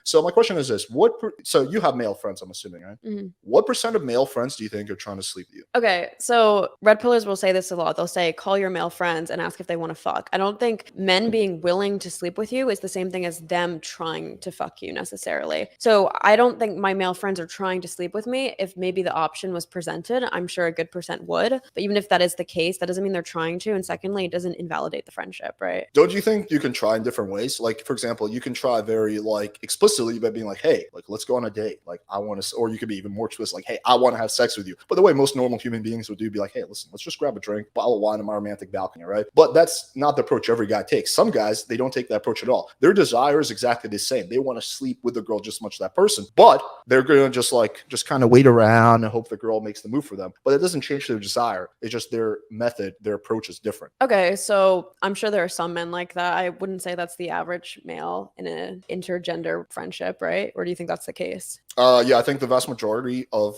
So my question is this, so you have male friends, I'm assuming, right? What percent of male friends do you think are trying to sleep with you? Okay, so red pillars will say this a lot. They'll say, call your male friends and ask if they want to fuck. I don't think men being willing to sleep with you is the same thing as them trying to fuck you necessarily. So I don't think my male friends are trying to sleep with me. If maybe the option was presented, I'm sure a good percent would. But even if that is the case, that doesn't mean they're trying to. And secondly, it doesn't invalidate the friendship, right? Don't you think you can try in different ways? Like, for example, you can try very like explicitly by being like, hey, like, let's go on a date. Like, I want to, or you could be even more explicit, like, hey, I want to have sex with you. But the way most normal human beings would do, be like, hey, listen, let's just grab a drink, bottle of wine on my romantic balcony, right? But that's not the approach every guy takes. Some guys, they don't take that approach at all. Their desire is exactly the same. They want to sleep with the girl just as much as that person, but they're going to just kind of wait around and hope the girl makes the move for them. But it doesn't change their desire. It's just their method, their approach is different. Okay, so I'm sure there are some men like that. I wouldn't say that's the average male in an intergender friendship, right? Or do you think that's the case? Yeah, I think the vast majority of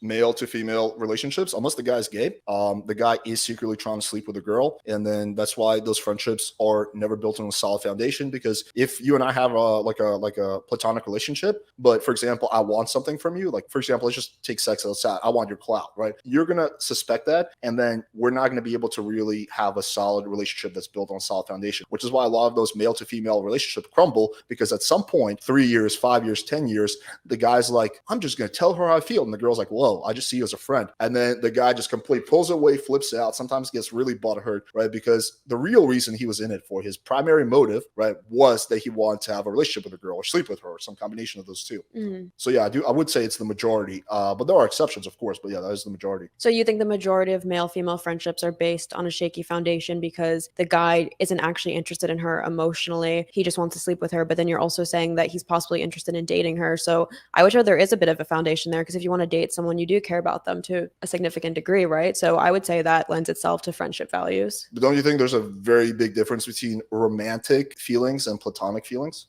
male to female relationships, unless the guy's gay, the guy is secretly trying to sleep with a girl, and then that's why those friendships are never built on a solid foundation. Because if you and I have a platonic relationship, but for example, I want something from you, like for example, let's just take sex outside. I want your clout, right? You're gonna suspect that, and then we're not gonna be able to really have a solid relationship that's built on a solid foundation. Which is why a lot of those male to female relationships crumble, because at some point, 3 years, 5 years, 10 years, the guy's like, I'm just gonna tell her how I feel, and the girl's like, whoa, I just see you as a friend. And then the guy just completely pulls away, flips out, sometimes gets really butthurt, right? Because the real reason he was in it for, his primary motive, right, was that he wanted to have a relationship with a girl or sleep with her, or some combination of those two. So yeah, I would say it's the majority, but there are exceptions, of course, but yeah, that is the majority. So you think the majority of male-female friendships are based on a shaky foundation because the guy isn't actually interested in her emotionally, he just wants to sleep with her, but then you're also saying that he's possibly interested in dating her. So I would say there is a bit of a foundation there, because if you want to date someone, you do care about them to a significant degree, right? So I would say that lends itself to friendship values. But don't you think there's a very big difference between romantic feelings and platonic feelings?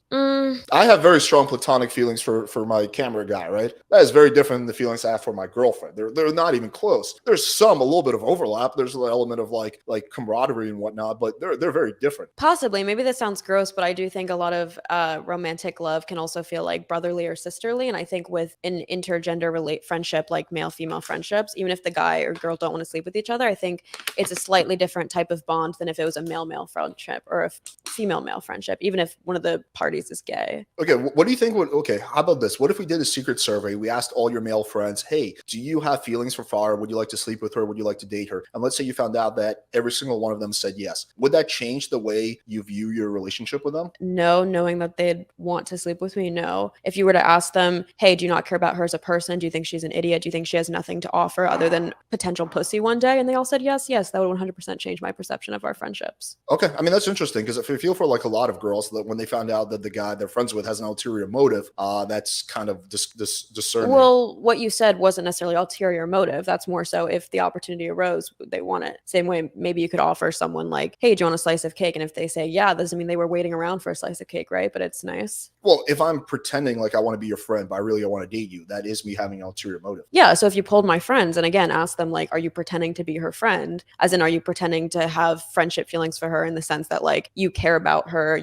I have very strong platonic feelings for my camera guy, right? That is very different than the feelings I have for my girlfriend. They're not even close. There's a little bit of overlap. There's an element of like camaraderie and whatnot, but they're very different. Possibly. Maybe this sounds gross, but I do think a lot of romantic love can also feel like brotherly or sisterly. And I think with an intergender friendship, like male-female friendships, even if the guy or girl don't want to sleep with each other, I think it's a slightly different type of bond than if it was a male-male friendship or a female-male friendship, even if one of the parties is gay. Okay, what do you think okay, how about this? What if we did a secret survey? We asked all your male friends, hey, do you have feelings for Fire? Would you like to sleep with her? Would you like to date her? And let's say you found out that every single one of them said yes. Would that change the way you view your relationship with them? No, knowing that they'd want to sleep with me, no. If you were to ask them, hey, do you not care about her as a person? Do you think she's an idiot? Do you think she has nothing to offer other than potential pussy one day? And they all said yes, that would 100% change my perception of our friendships. Okay, I mean, that's interesting, because if you feel for like a lot of girls that when they found out that the guy they're friends with has an ulterior motive, that's kind of discerning. Well, what you said wasn't necessarily ulterior motive. That's more so if the opportunity arose, they want it. Same way, maybe you could offer someone like, hey, do you want a slice of cake? And if they say yeah, that doesn't mean they were waiting around for a slice of cake, right? But it's nice. Well, if I'm pretending like I want to be your friend, but I really want to date you, that is me having an ulterior motive. Yeah, so if you pulled my friends and again ask them like, are you pretending to be her friend? As in, are you pretending to have friendship feelings for her in the sense that like you care about her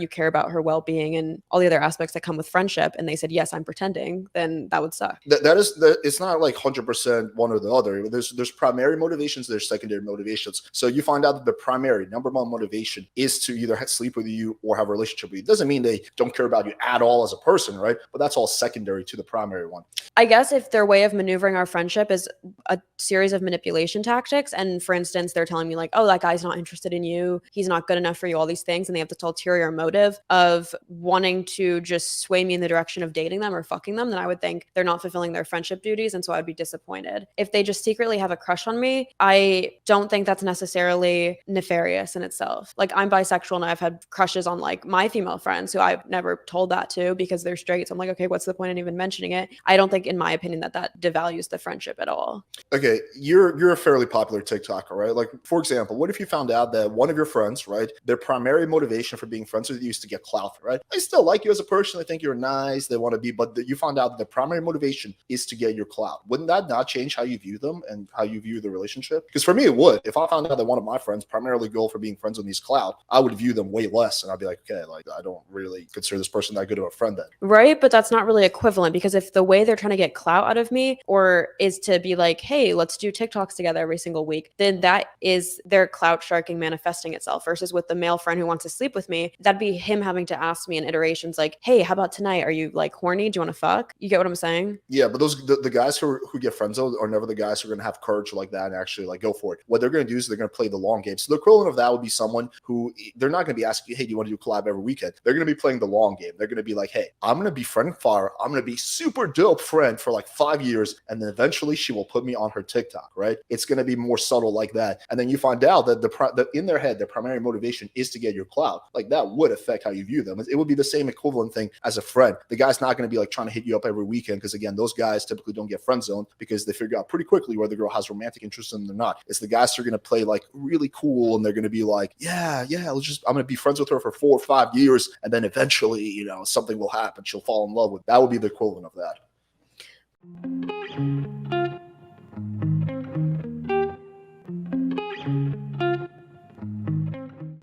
well-being and all the other aspects that come with friendship, and they said yes, I'm pretending, then that would suck. It's not like 100% one or the other. There's primary motivations, there's secondary motivations. So you find out that the primary number one motivation is to either sleep with you or have a relationship with you. It doesn't mean they don't care about you at all as a person, right? But that's all secondary to the primary one. I guess if their way of maneuvering our friendship is a series of manipulation tactics, and for instance, they're telling me like, oh, that guy's not interested in you, he's not good enough for you, all these things, and they have this ulterior motive of wanting to just sway me in the direction of dating them or fucking them, then I would think they're not fulfilling their friendship duties, and so I'd be disappointed. If they just secretly have a crush on me, I don't think that's necessarily nefarious in itself. Like, I'm bisexual and I've had crushes on like my female friends who I've never told that to because they're straight. So I'm like, okay, what's the point in even mentioning it, I don't think, in my opinion, that devalues the friendship at all. Okay, you're a fairly popular TikToker, right? Like, for example, what if you found out that one of your friends, right, their primary motivation for being friends with you is to get clout, right? They still like you as a person, they think you're nice, they want to be, but you found out that the primary motivation is to get your clout. Wouldn't that not change how you view them and how you view the relationship? Because for me, it would. If I found out that one of my friends primarily go for being friends with these clout, I would view them way less, and I'd be like, okay, like I don't really consider this person that good of a friend then. Right, but that's not really equivalent, because if the way they're trying to get clout out of me or is to be like, hey, let's do TikToks together every single week, then that is their clout sharking manifesting itself. Versus with the male friend who wants to sleep with me, that'd be him having to ask me in iterations like, hey, how about tonight? Are you like horny? Do you want to fuck? You get what I'm saying? Yeah, but the guys who get friend zoned are never the guys who are gonna have courage like that and actually like go for it. What they're gonna do is they're gonna play the long game. So the equivalent of that would be someone who, they're not gonna be asking you, hey, do you want to do a collab every weekend? They're gonna be playing the long game. They're gonna be like, hey, I'm gonna be friend fire. I'm gonna be super dope friend for like 5 years, and then eventually she will put me on her TikTok, right? It's gonna be more subtle like that. And then you find out that in their head, their primary motivation is to get your clout. Like that would affect how you view them. It would be the same equivalent thing as a friend. The guy's not gonna be like trying to hit you up every weekend, because again, those guys typically don't get friend zoned because they figure out pretty quickly whether the girl has romantic interest in them or not. It's the guys who are going to play like really cool, and they're going to be like, yeah, I'm going to be friends with her for 4 or 5 years, and then eventually, something will happen. She'll fall in love with. That would be the equivalent of that.